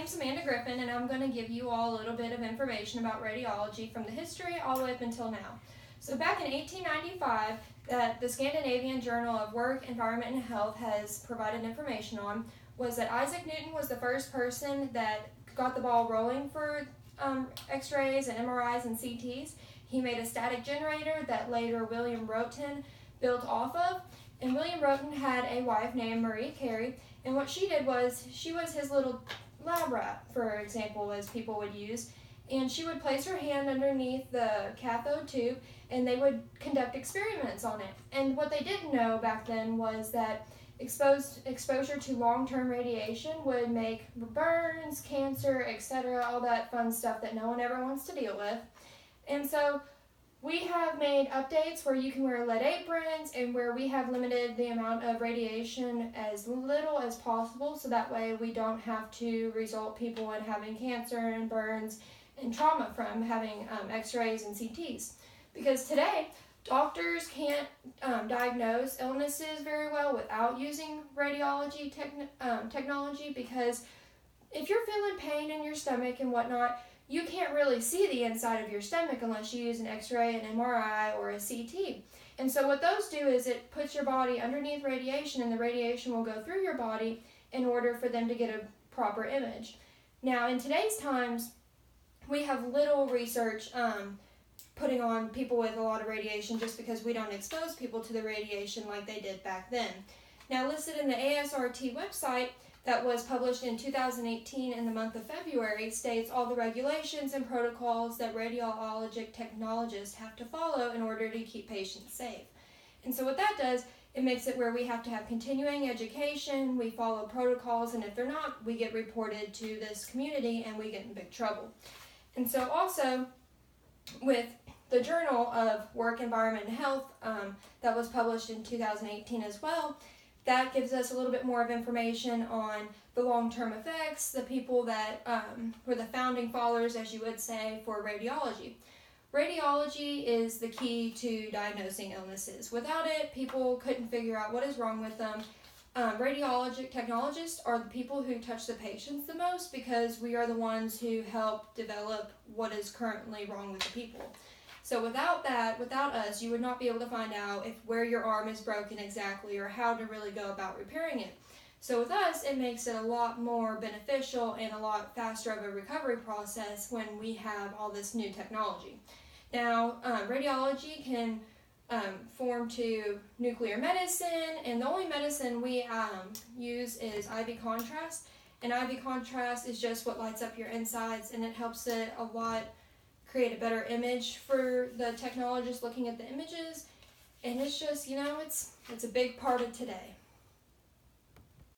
name's Amanda Griffin, and I'm going to give you all a little bit of information about radiology from the history all the way up until now. So back in 1895, that the Scandinavian Journal of Work, Environment, and Health has provided information on was that Isaac Newton was the first person that got the ball rolling for x-rays and MRIs and CTs. He made a static generator that later William Roten built off of. And William Roten had a wife named Marie Carey, and what she did was, she was his little lab rat, for example, as people would use, and she would place her hand underneath the cathode tube, and they would conduct experiments on it. And what they didn't know back then was that exposure to long-term radiation would make burns, cancer, etc., all that fun stuff that no one ever wants to deal with. And so we have made updates where you can wear lead aprons and where we have limited the amount of radiation as little as possible, so that way we don't have to result people in having cancer and burns and trauma from having x-rays and CTs. Because today, doctors can't diagnose illnesses very well without using radiology technology, because if you're feeling pain in your stomach and whatnot, you can't really see the inside of your stomach unless you use an x-ray, an MRI, or a CT. And so what those do is it puts your body underneath radiation, and the radiation will go through your body in order for them to get a proper image. Now, in today's times, we have little research putting on people with a lot of radiation, just because we don't expose people to the radiation like they did back then. Now, listed in the ASRT website that was published in 2018 in the month of February states all the regulations and protocols that radiologic technologists have to follow in order to keep patients safe. And so what that does, it makes it where we have to have continuing education, we follow protocols, and if they're not, we get reported to this community and we get in big trouble. And so also, with the Journal of Work, Environment, and Health that was published in 2018 as well, that gives us a little bit more of information on the long-term effects, the people that were the founding fathers, as you would say, for radiology. Radiology is the key to diagnosing illnesses. Without it, people couldn't figure out what is wrong with them. Radiologic technologists are the people who touch the patients the most, because we are the ones who help develop what is currently wrong with the people. So without that, without us, you would not be able to find out where your arm is broken exactly or how to really go about repairing it. So with us, it makes it a lot more beneficial and a lot faster of a recovery process when we have all this new technology. Now, radiology can form to nuclear medicine, and the only medicine we use is IV contrast. And IV contrast is just what lights up your insides, and it helps it a lot create a better image for the technologist looking at the images, and it's just, it's a big part of today.